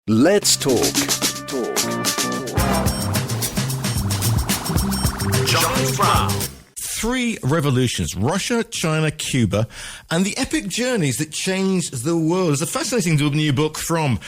Let's talk. John Brown. Three revolutions: Russia, China, Cuba, and the epic journeys that changed the world. It's a fascinating new book from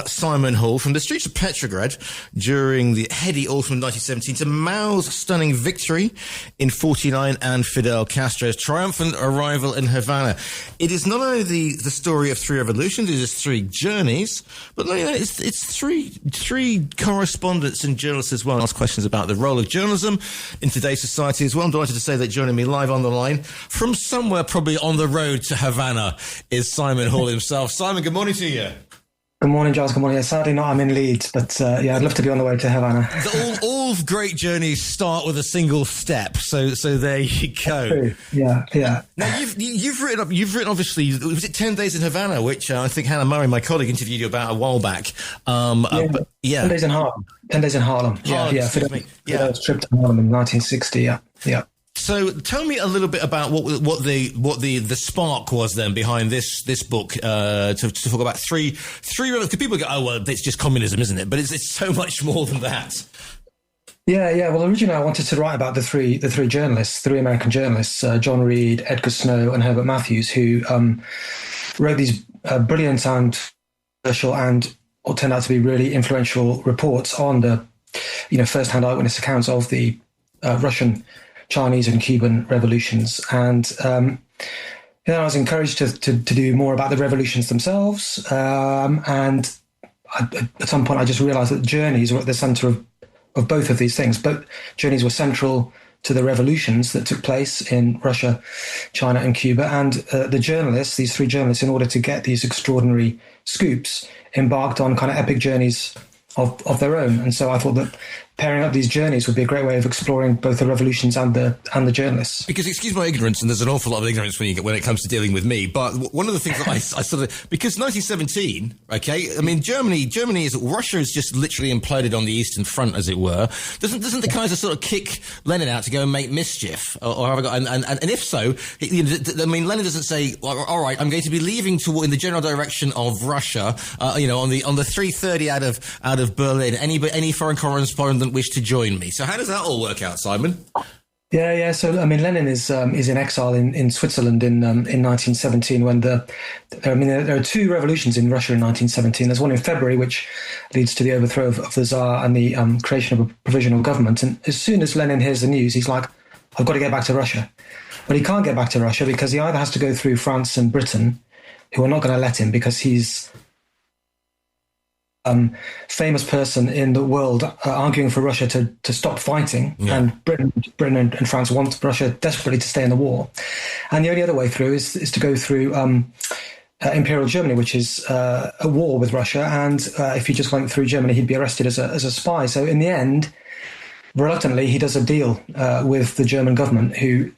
Simon Hall, From the Streets of Petrograd during the heady autumn of 1917 to Mao's stunning victory in 49 and Fidel Castro's triumphant arrival in Havana. It is not only the story of three revolutions, it is three journeys, but it's three correspondents and journalists as well. Ask questions about the role of journalism in today's society as well. I'm delighted to say that joining me live on the line from somewhere probably on the road to Havana is Simon Hall himself. Simon, good morning to you. Good morning, Giles. Good morning. Yeah, sadly not. I'm in Leeds, but I'd love to be on the way to Havana. All great journeys start with a single step, so there you go. Yeah. Now you've written obviously, was it 10 Days in Havana, which I think Hannah Murray, my colleague, interviewed you about a while back. 10 Days in Harlem. 10 Days in Harlem. Fidel's trip to Harlem in 1960. Yeah. So tell me a little bit about what the spark was then behind this book to talk about three. Because people go, oh well, it's just communism, isn't it? But it's so much more than that. Yeah. Well, originally I wanted to write about the three journalists, three American journalists, John Reed, Edgar Snow, and Herbert Matthews, who wrote these brilliant and controversial and what turned out to be really influential reports on the first-hand eyewitness accounts of the Russian, Chinese and Cuban revolutions. And I was encouraged to do more about the revolutions themselves. And at some point, I just realized that journeys were at the center of both of these things. Both journeys were central to the revolutions that took place in Russia, China and Cuba. And the journalists, these three journalists, in order to get these extraordinary scoops, embarked on kind of epic journeys of their own. And so I thought that pairing up these journeys would be a great way of exploring both the revolutions and the journalists. Because, excuse my ignorance, and there's an awful lot of ignorance when it comes to dealing with me, but one of the things that I sort of, because 1917, okay, I mean, Russia is just literally imploded on the Eastern Front, as it were. Doesn't the Kaiser sort of kick Lenin out to go and make mischief? Or have I got, and if so, Lenin doesn't say, all right, I'm going to be leaving in the general direction of Russia, on the 3:30 out of Berlin. Any foreign correspondent wish to join me. So how does that all work out, Simon? Yeah. So Lenin is in exile in Switzerland in 1917 when there are two revolutions in Russia in 1917. There's one in February which leads to the overthrow of the Tsar and the creation of a provisional government. And as soon as Lenin hears the news, he's like, I've got to get back to Russia. But he can't get back to Russia because he either has to go through France and Britain, who are not going to let him because he's famous person in the world arguing for Russia to stop fighting, and Britain and France want Russia desperately to stay in the war. And the only other way through is to go through Imperial Germany, which is a war with Russia. And if he just went through Germany, he'd be arrested as a spy. So in the end, reluctantly, he does a deal with the German government, who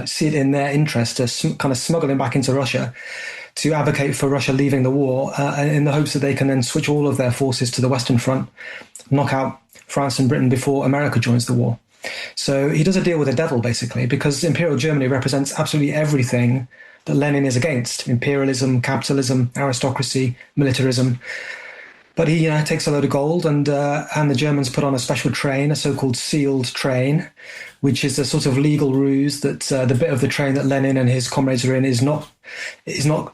see it in their interest to kind of smuggle him back into Russia, to advocate for Russia leaving the war in the hopes that they can then switch all of their forces to the Western Front, knock out France and Britain before America joins the war. So he does a deal with the devil, basically, because Imperial Germany represents absolutely everything that Lenin is against: imperialism, capitalism, aristocracy, militarism. But he takes a load of gold, and the Germans put on a special train, a so-called sealed train, which is a sort of legal ruse that the bit of the train that Lenin and his comrades are in is not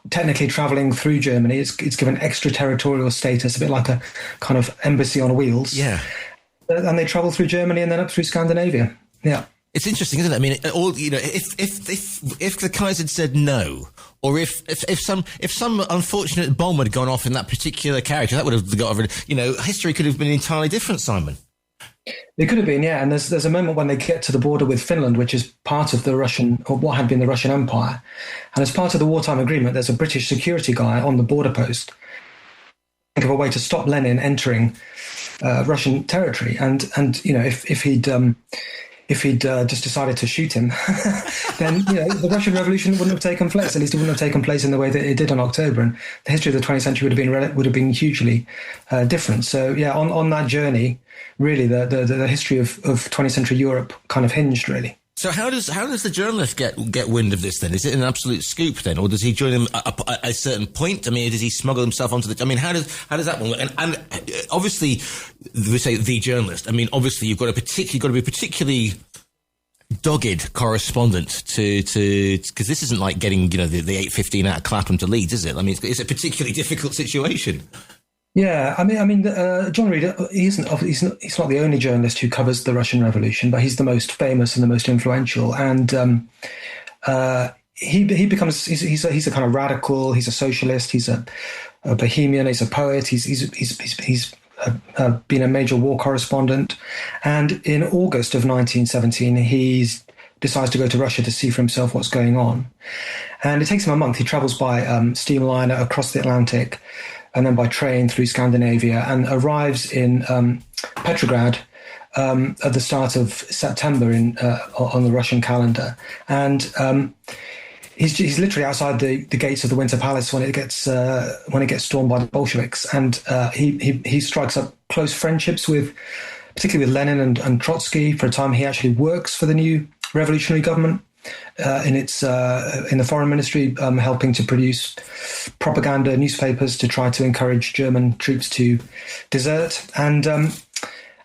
technically travelling through Germany. It's given extraterritorial status, a bit like a kind of embassy on wheels. Yeah. And they travel through Germany and then up through Scandinavia. Yeah. It's interesting, isn't it? I mean, if the Kaiser had said no, or if some unfortunate bomb had gone off in that particular character, that would have got over. History could have been entirely different, Simon. It could have been, yeah. And there's a moment when they get to the border with Finland, which is part of the Russian, or what had been the Russian Empire. And as part of the wartime agreement, there's a British security guy on the border post. Think of a way to stop Lenin entering Russian territory, and if he'd just decided to shoot him, then the Russian Revolution wouldn't have taken place. At least it wouldn't have taken place in the way that it did in October, and the history of the 20th century would have been hugely different. So yeah, on that journey, really, the history of 20th century Europe kind of hinged, really. So how does the journalist get wind of this then? Is it an absolute scoop then, or does he join him at a certain point? I mean, does he smuggle himself onto the? I mean, how does that one work? And obviously, we say the journalist. I mean, obviously, you've got to be particularly dogged correspondent to because this isn't like getting the 8:15 out of Clapham to Leeds, is it? I mean, it's a particularly difficult situation. Yeah, I mean, John Reed, he's not the only journalist who covers the Russian Revolution, but he's the most famous and the most influential. And he becomes he's a kind of radical. He's a socialist. He's a bohemian. He's a poet. He's been a major war correspondent. And in August of 1917, he decides to go to Russia to see for himself what's going on. And it takes him a month. He travels by steamliner across the Atlantic, and then by train through Scandinavia, and arrives in Petrograd at the start of September on the Russian calendar. And he's literally outside the gates of the Winter Palace when it gets stormed by the Bolsheviks, and he strikes up close friendships particularly with Lenin and Trotsky. For a time, he actually works for the new revolutionary government. In the foreign ministry, helping to produce propaganda newspapers to try to encourage German troops to desert, and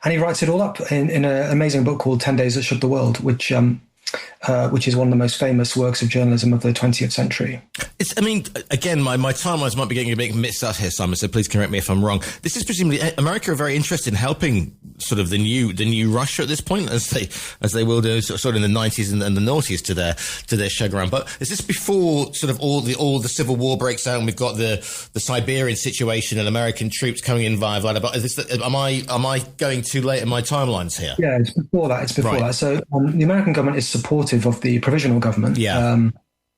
he writes it all up in an amazing book called 10 Days That Shook the World, which is one of the most famous works of journalism of the 20th century. Again, my timelines might be getting a bit mixed up here, Simon, so please correct me if I'm wrong. This is presumably America are very interested in helping sort of the new Russia at this point, as they will do sort of in the 90s and the noughties to their chagrin. But is this before sort of all the civil war breaks out and we've got the Siberian situation and American troops coming in via Vladimir? Am I going too late in my timelines here? Yeah, it's before that. That. So the American government is supportive of the provisional government. Yeah.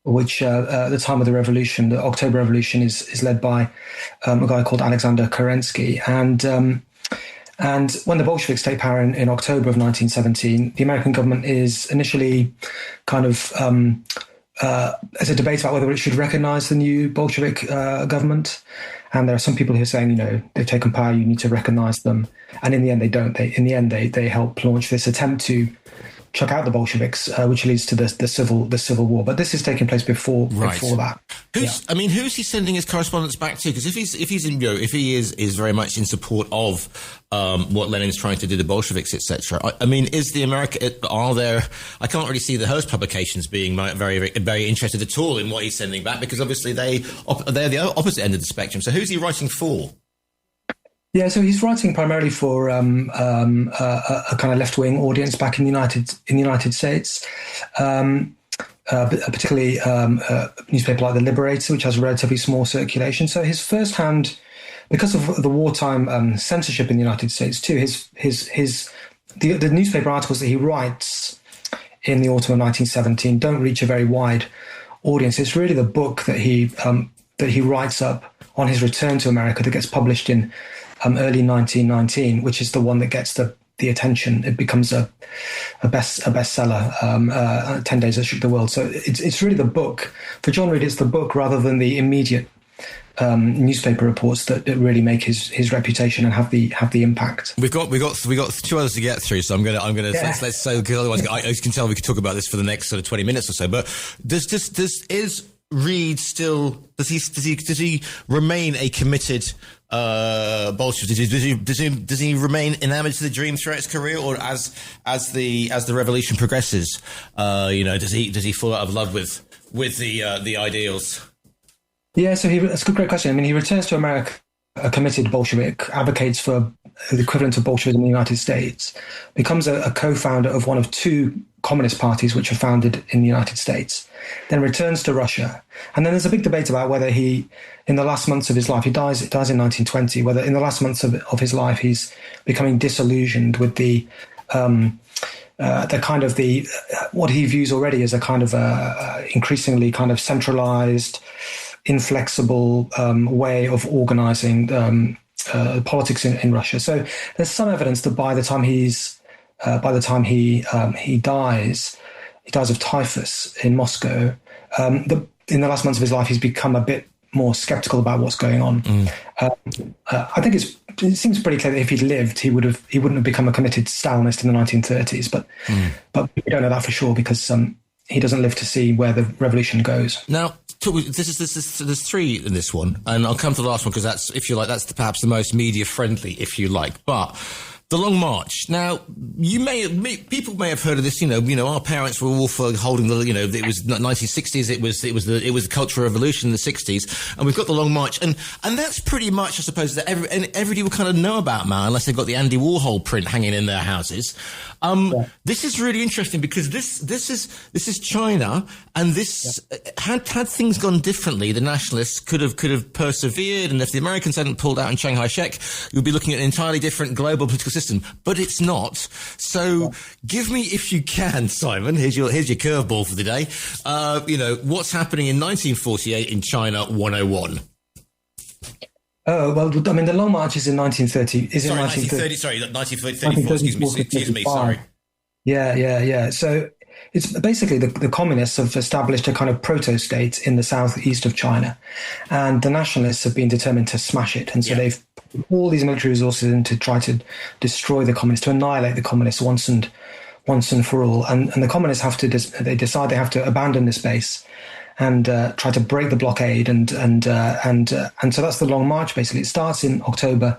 Which at the time of the revolution, the October Revolution, is led by a guy called Alexander Kerensky. And when the Bolsheviks take power in October of 1917, the American government is initially kind of there's a debate about whether it should recognize the new Bolshevik government. And there are some people who are saying, they've taken power, you need to recognize them. And in the end, they don't. They help launch this attempt to chuck out the Bolsheviks, which leads to the civil war. But this is taking place before that. Who's he sending his correspondence back to? Because if he is very much in support of what Lenin's trying to do, the Bolsheviks, etc. Are there? I can't really see the Hearst publications being very, very interested at all in what he's sending back, because obviously they're the opposite end of the spectrum. So who's he writing for? Yeah, so he's writing primarily for a kind of left-wing audience back in the United States, particularly a newspaper like The Liberator, which has a relatively small circulation. So his first-hand, because of the wartime censorship in the United States too, the newspaper articles that he writes in the autumn of 1917 don't reach a very wide audience. It's really the book that he writes up on his return to America that gets published in early 1919, which is the one that gets the attention. It becomes a bestseller, 10 Days That Shook the World. So it's really the book. For John Reed, it's the book rather than the immediate newspaper reports that really make his reputation and have the impact. We've got two others to get through, so I'm gonna let's say, because otherwise I can tell we could talk about this for the next sort of 20 minutes or so. But is Reed still does he remain a committed Bolshevik? Does he remain enamored to the dream throughout his career, or as the revolution progresses, does he fall out of love with the ideals? Yeah, so that's a great question. I mean, he returns to America a committed Bolshevik, advocates for the equivalent of Bolshevism in the United States, becomes a co-founder of one of two communist parties which were founded in the United States, then returns to Russia. And then there's a big debate about whether he, in the last months of his life, he dies in 1920, whether in the last months of his life he's becoming disillusioned with the kind of what he views already as a kind of increasingly kind of centralized, inflexible way of organizing politics in Russia. So there's some evidence that by the time he dies of typhus in Moscow, in the last months of his life, he's become a bit more skeptical about what's going on. I think it seems pretty clear that if he'd lived, he wouldn't have become a committed Stalinist in the 1930s. But we don't know that for sure because he doesn't live to see where the revolution goes. Now, there's three in this one, and I'll come to the last one because that's, if you like, that's perhaps the most media friendly, if you like. But the Long March. Now, people may have heard of this. Our parents were all for holding the. It was 1960s. It was the Cultural Revolution in the 60s, and we've got the Long March, and that's pretty much, I suppose, that everybody will kind of know about Mao unless they've got the Andy Warhol print hanging in their houses. This is really interesting because this is China, and this had things gone differently, the nationalists could have persevered, and if the Americans hadn't pulled out in Chiang Kai-shek, you'd be looking at an entirely different global political system. But it's not. So give me, if you can, Simon, here's your curveball for the day. What's happening in 1948 in China 101? Oh, well, I mean, the Long March is in 1930. 1934, excuse me, sorry. Yeah. So it's basically the communists have established a kind of proto-state in the southeast of China, and the nationalists have been determined to smash it. And so they've put all these military resources in to try to destroy the communists, to annihilate the communists once and for all. And the communists they decide they have to abandon this base and try to break the blockade, and so that's the Long March. Basically, it starts in October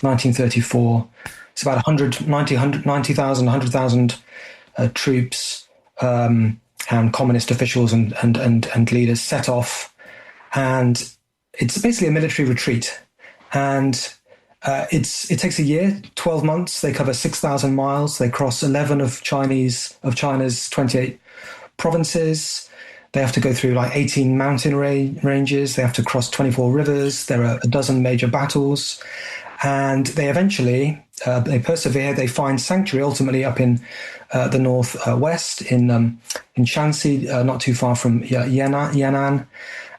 1934. It's about 100,000 troops and communist officials and leaders set off, and it's basically a military retreat. And it takes a year, 12 months. They cover 6,000 miles. They cross 11 of China's 28 provinces. They have to go through like 18 mountain ranges. They have to cross 24 rivers. There are a dozen major battles. And they eventually, they persevere. They find sanctuary ultimately up in the northwest in Shanxi, not too far from Yan'an.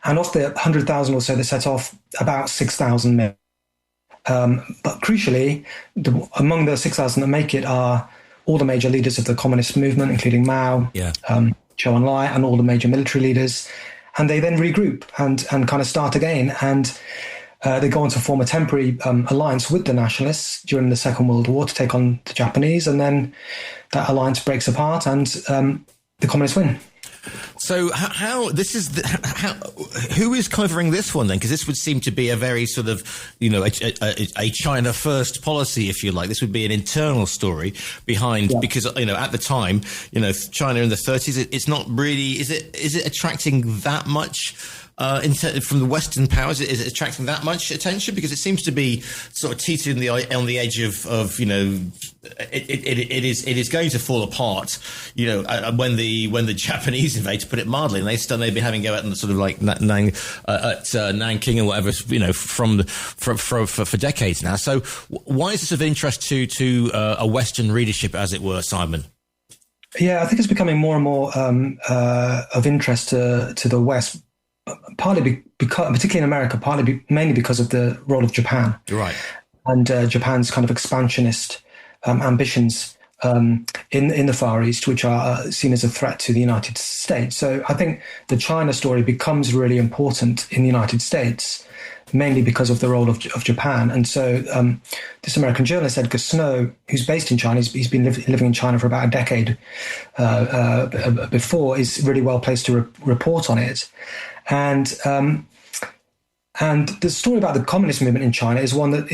And of the 100,000 or so that set off, about 6,000 men. But crucially, among the 6,000 that make it are all the major leaders of the communist movement, including Mao, Zhou Enlai, and all the major military leaders. And they then regroup and kind of start again. And they go on to form a temporary alliance with the nationalists during the Second World War to take on the Japanese. And then that alliance breaks apart and the communists win. So who is covering this one then? Because this would seem to be a very sort of, a China first policy, if you like. This would be an internal story behind, because, at the time, China in the 30s, it's not really, is it attracting that much from the Western powers? Is it attracting that much attention? Because it seems to be sort of teetering on the edge of it is going to fall apart. When the Japanese invade, to put it mildly, and they've been having go at them sort of like Nanking and whatever, for decades now. So why is this of interest to a Western readership, as it were, Simon? Yeah, I think it's becoming more and more of interest to the West. Partly because, particularly in America, mainly because of the role of Japan, right, and Japan's kind of expansionist ambitions in the Far East, which are seen as a threat to the United States. So I think the China story becomes really important in the United States, mainly because of the role of Japan. And so this American journalist, Edgar Snow, who's based in China, he's been living in China for about a decade before, is really well placed to report on it. And the story about the communist movement in China is one that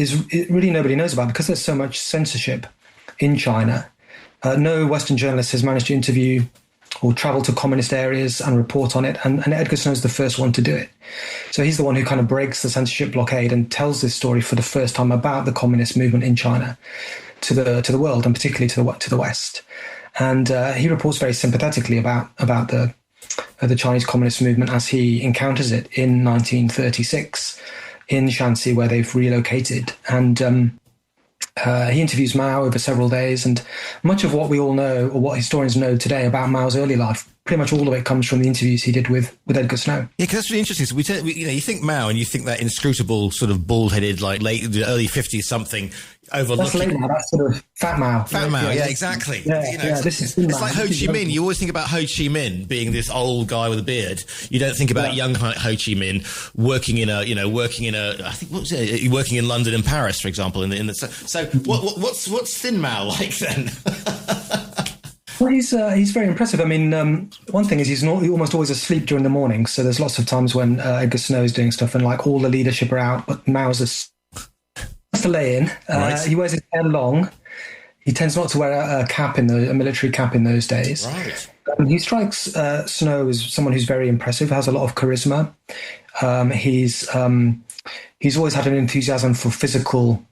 really nobody knows about, because there's so much censorship in China. No Western journalist has managed to interview or travel to communist areas and report on it. And Edgar Snow's the first one to do it. So he's the one who kind of breaks the censorship blockade and tells this story for the first time about the communist movement in China to the world, and particularly to the West. And he reports very sympathetically about the Chinese Communist movement as he encounters it in 1936 in Shanxi, where they've relocated. And he interviews Mao over several days, and much of what we all know, or what historians know today about Mao's early life, pretty much all of it comes from the interviews he did with Edgar Snow. Yeah, because that's really interesting. So you think Mao, and you think that inscrutable sort of bald-headed, like early 50s something, overlooking. That's late Mao. That's sort of Fat Mao. Fat Mao, yeah, exactly. Yeah, this is Thin it's Mao. like Ho Chi Minh. You always think about Ho Chi Minh being this old guy with a beard. You don't think about young Ho Chi Minh working in I think what was it? Working in London and Paris, for example. So what's Thin Mao like then? Well, he's very impressive. I mean, one thing is he's almost always asleep during the morning. So there's lots of times when Edgar Snow is doing stuff and like all the leadership are out, but Mao's to lay in. Right. He wears his hair long. He tends not to wear a military cap in those days. Right. He strikes Snow as someone who's very impressive, has a lot of charisma. He's always had an enthusiasm for physical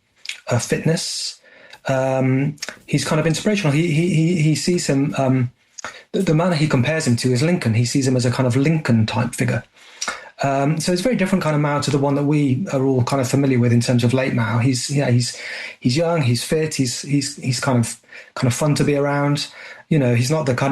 fitness. He's kind of inspirational. He sees him. The man he compares him to is Lincoln. He sees him as a kind of Lincoln type figure. So it's a very different kind of Mao to the one that we are all kind of familiar with in terms of late Mao. He's young, he's fit, he's kind of fun to be around. You know, he's not the Mao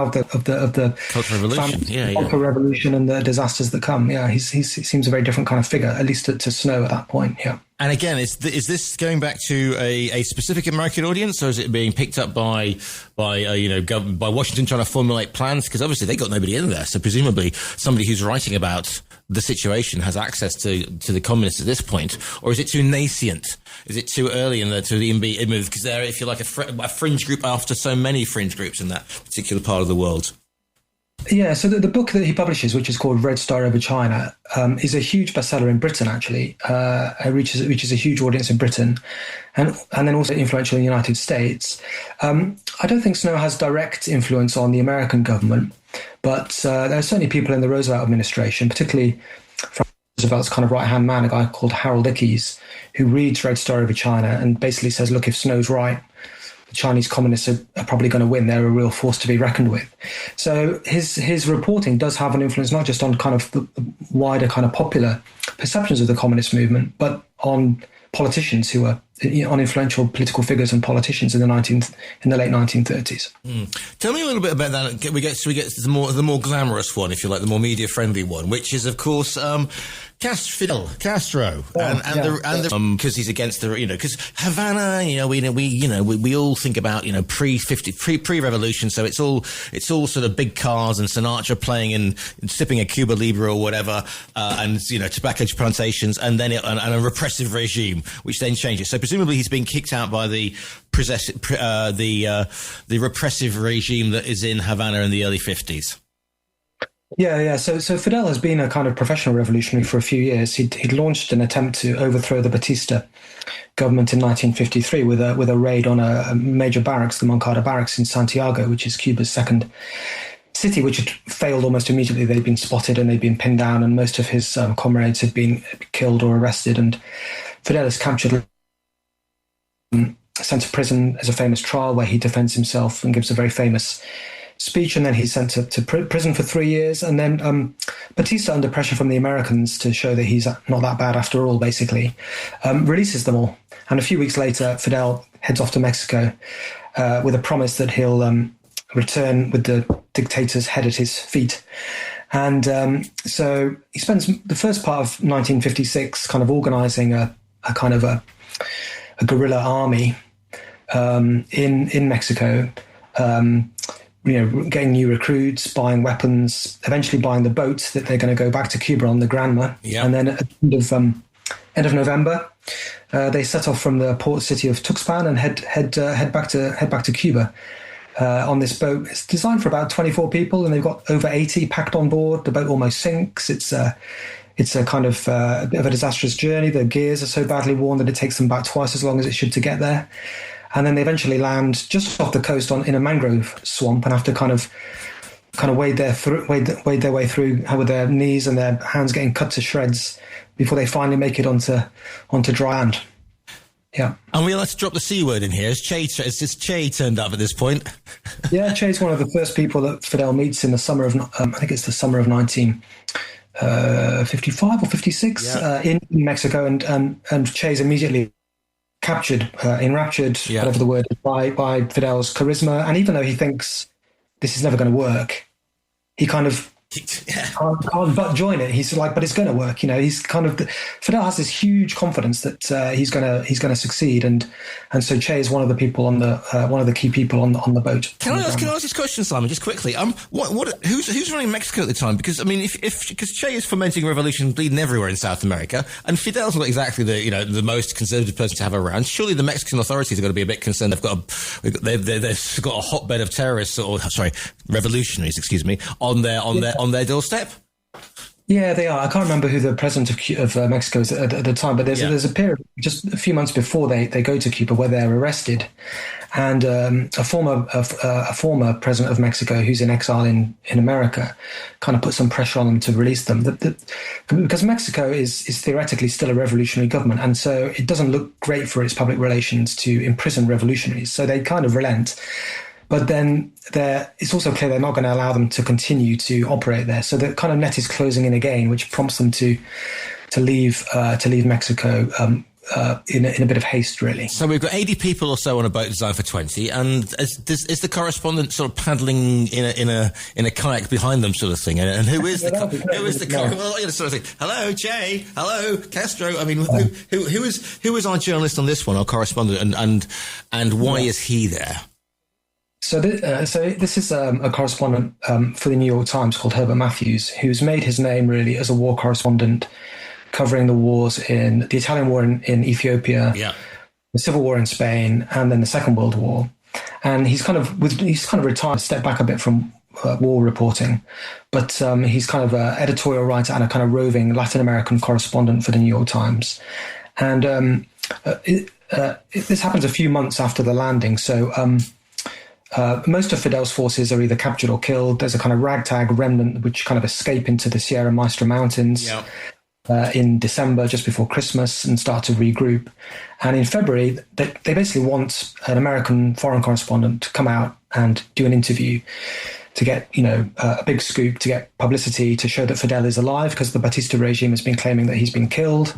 of the Cultural Revolution, Cultural Revolution and the disasters that come. Yeah, he seems a very different kind of figure, at least to Snow at that point. Yeah. And again, is this going back to a specific American audience, or is it being picked up by Washington trying to formulate plans? Because obviously they got nobody in there, so presumably somebody who's writing about the situation has access to the communists at this point, or is it too nascent? Is it too early to be in because they're, if you like, a fringe group after so many fringe groups in that particular part of the world? Yeah, so the book that he publishes, which is called Red Star Over China, is a huge bestseller in Britain, actually. It reaches a huge audience in Britain and then also influential in the United States. I don't think Snow has direct influence on the American government, but there are certainly people in the Roosevelt administration, particularly from Roosevelt's kind of right-hand man, a guy called Harold Ickes, who reads Red Star Over China and basically says, look, if Snow's right, the Chinese communists are probably going to win. They're a real force to be reckoned with. So his reporting does have an influence not just on kind of the wider kind of popular perceptions of the communist movement, but on politicians who are on influential political figures and politicians in the late 1930s. Tell me a little bit about that. We get to the more glamorous one, if you like, the more media friendly one, which is of course Fidel Castro, because he's against because Havana, we all think about pre-revolution, so it's all sort of big cars and Sinatra playing and sipping a Cuba Libre or whatever, and tobacco plantations, and then and a repressive regime which then changes. So presumably he's been kicked out by the repressive regime that is in Havana in the early 50s. Yeah. So Fidel has been a kind of professional revolutionary for a few years. He'd launched an attempt to overthrow the Batista government in 1953 with a raid on a major barracks, the Moncada barracks in Santiago, which is Cuba's second city, which had failed almost immediately. They'd been spotted and they'd been pinned down, and most of his comrades had been killed or arrested. And Fidel is captured, sent to prison as a famous trial where he defends himself and gives a very famous speech, and then he's sent to prison for 3 years. And then Batista, under pressure from the Americans to show that he's not that bad after all, basically, releases them all. And a few weeks later, Fidel heads off to Mexico with a promise that he'll return with the dictator's head at his feet. And so he spends the first part of 1956 kind of organizing a kind of a guerrilla army in Mexico, getting new recruits, buying weapons, eventually buying the boat that they're going to go back to Cuba on the Granma. Yeah. And then at the end of November, they set off from the port city of Tuxpan and head back to Cuba on this boat. It's designed for about 24 people, and they've got over 80 packed on board. The boat almost sinks. It's a kind of a bit of a disastrous journey. The gears are so badly worn that it takes them about twice as long as it should to get there. And then they eventually land just off the coast in a mangrove swamp, and have to kind of wade their way through with their knees and their hands getting cut to shreds before they finally make it onto dry land. Yeah. And we like to drop the C word in here. Has Che turned up at this point? Yeah, Che's one of the first people that Fidel meets in the summer of, I think it's the summer of 1955 or 56 in Mexico, and Che's immediately captured, enraptured, whatever the word is, by Fidel's charisma. And even though he thinks this is never going to work, he kind of can't but join it. He's like, but it's going to work. He's kind of Fidel has this huge confidence that he's going to succeed, and so Che is one of the people on the one of the key people on the boat. Can I ask this question, Simon, just quickly? Who's running Mexico at the time? Because I mean, because Che is fomenting revolution, bleeding everywhere in South America, and Fidel's not exactly the most conservative person to have around. Surely the Mexican authorities are going to be a bit concerned. They've got a hotbed of terrorists, revolutionaries, excuse me, on their doorstep. Yeah, they are. I can't remember who the president of Mexico is at the time, but there's a period just a few months before they go to Cuba where they're arrested, and a former president of Mexico who's in exile in America kind of put some pressure on them to release them. Because Mexico is theoretically still a revolutionary government, and so it doesn't look great for its public relations to imprison revolutionaries. So they kind of relent. But then it's also clear they're not going to allow them to continue to operate there. So the kind of net is closing in again, which prompts them to leave Mexico in a bit of haste, really. So we've got 80 people or so on a boat designed for 20, and is the correspondent sort of paddling in a kayak behind them, sort of thing? And who is sort of thing? Hello, Che. Hello, Castro. I mean, who is our journalist on this one? Our correspondent, and why is he there? So this is a correspondent for the New York Times called Herbert Matthews, who's made his name really as a war correspondent covering the wars in the Italian War in Ethiopia, the Civil War in Spain, and then the Second World War. And he's kind of retired, stepped back a bit from war reporting, but he's kind of an editorial writer and a kind of roving Latin American correspondent for the New York Times. And this happens a few months after the landing, so. Most of Fidel's forces are either captured or killed. There's a kind of ragtag remnant which kind of escape into the Sierra Maestra Mountains in December, just before Christmas, and start to regroup. And in February, they basically want an American foreign correspondent to come out and do an interview to get, a big scoop, to get publicity, to show that Fidel is alive, because the Batista regime has been claiming that he's been killed,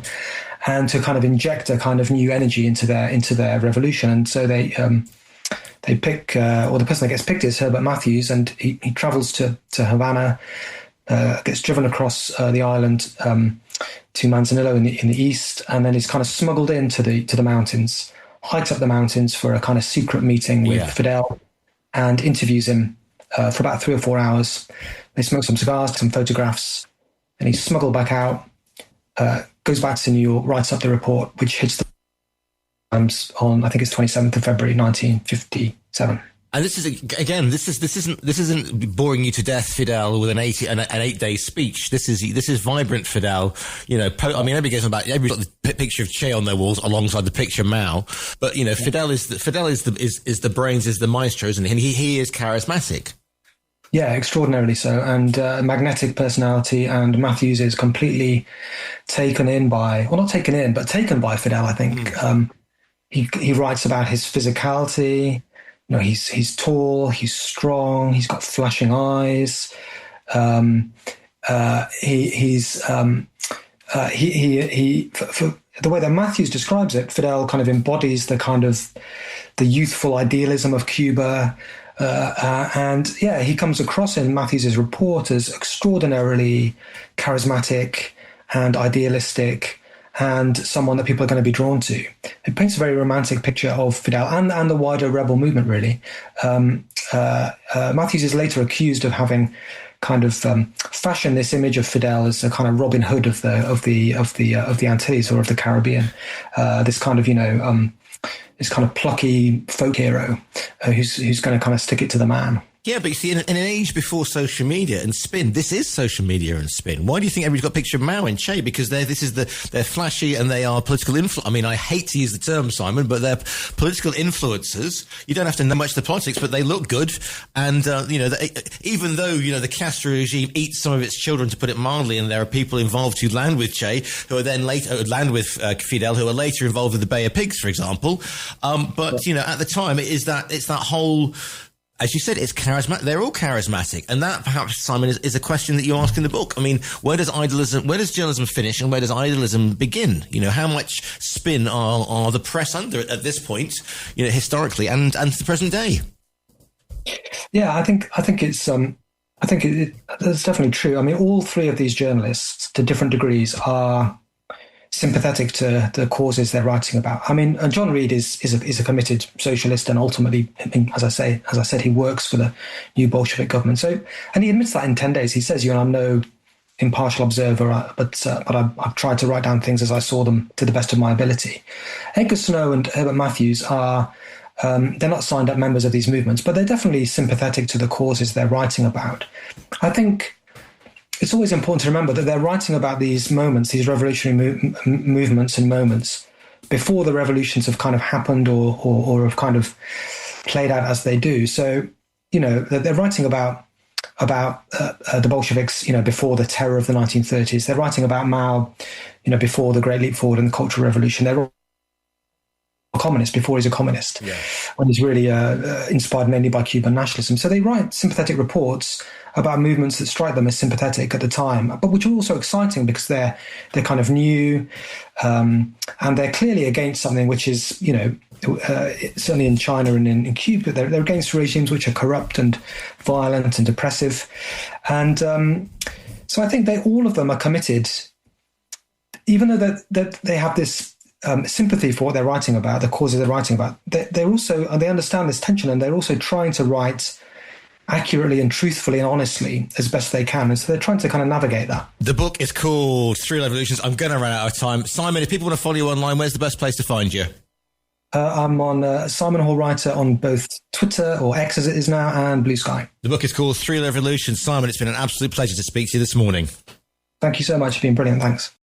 and to kind of inject a kind of new energy into their revolution. And so they pick, or the person that gets picked is Herbert Matthews, and he travels to Havana, gets driven across the island to Manzanillo in the east, and then he's kind of smuggled into the mountains, hikes up the mountains for a kind of secret meeting with Fidel, and interviews him for about 3 or 4 hours. They smoke some cigars, some photographs, and he's smuggled back out, goes back to New York, writes up the report, which hits the Times on, I think it's 27th of February 1957. And this isn't boring you to death, Fidel, with an 8-day speech. This is vibrant Fidel. Everybody got the picture of Che on their walls alongside the picture of Mao. But Fidel is the brains, is the maestro, isn't he? And he is charismatic. Yeah, extraordinarily so, and magnetic personality. And Matthews is completely taken by Fidel, I think. He writes about his physicality. He's tall, he's strong, he's got flashing eyes. For the way that Matthews describes it, Fidel kind of embodies the youthful idealism of Cuba. He comes across in Matthews's report as extraordinarily charismatic and idealistic, and someone that people are going to be drawn to. It paints a very romantic picture of Fidel and the wider rebel movement, really. Matthews is later accused of having kind of fashioned this image of Fidel as a kind of Robin Hood of the Antilles or of the Caribbean. This kind of plucky folk hero who's going to kind of stick it to the man. Yeah, but you see, in an age before social media and spin, this is social media and spin. Why do you think everybody's got a picture of Mao and Che? Because they're flashy and they are political influence. I mean, I hate to use the term, Simon, but they're political influencers. You don't have to know much of the politics, but they look good. And, even though, the Castro regime eats some of its children, to put it mildly, and there are people involved who land with Che, who are then later land with Fidel, who are later involved with the Bay of Pigs, for example. At the time, it's that whole... As you said, it's charismatic. They're all charismatic. And that, perhaps, Simon, is a question that you ask in the book. I mean, where does journalism finish and where does idealism begin? How much spin are the press under at this point, historically and to the present day? Yeah, I think it's I think that's definitely true. I mean, all three of these journalists, to different degrees, are sympathetic to the causes they're writing about. I mean, John Reed is a committed socialist, and ultimately, I mean, as I said, he works for the new Bolshevik government. So, and he admits that in 10 days. He says, I'm no impartial observer, but I've tried to write down things as I saw them to the best of my ability. Edgar Snow and Herbert Matthews are. They're not signed up members of these movements, but they're definitely sympathetic to the causes they're writing about. I think it's always important to remember that they're writing about these moments, these revolutionary movements and moments, before the revolutions have kind of happened or have kind of played out as they do. So, they're writing about the Bolsheviks, before the terror of the 1930s. They're writing about Mao, before the Great Leap Forward and the Cultural Revolution. They're a communist before he's a communist, when he's really inspired mainly by Cuban nationalism. So they write sympathetic reports about movements that strike them as sympathetic at the time, but which are also exciting because they're kind of new, and they're clearly against something which is, certainly in China and in Cuba, they're against regimes which are corrupt and violent and oppressive. And so I think all of them are committed, even though that they have this sympathy for what they're writing about, the causes they're writing about. They understand this tension, and they're also trying to write accurately and truthfully and honestly as best they can. And so they're trying to kind of navigate that. The book is called Three Revolutions. I'm going to run out of time. Simon, if people want to follow you online, where's the best place to find you? I'm on Simon Hall Writer on both Twitter, or X as it is now, and Blue Sky. The book is called Three Revolutions. Simon, it's been an absolute pleasure to speak to you this morning. Thank you so much. It's been brilliant. Thanks.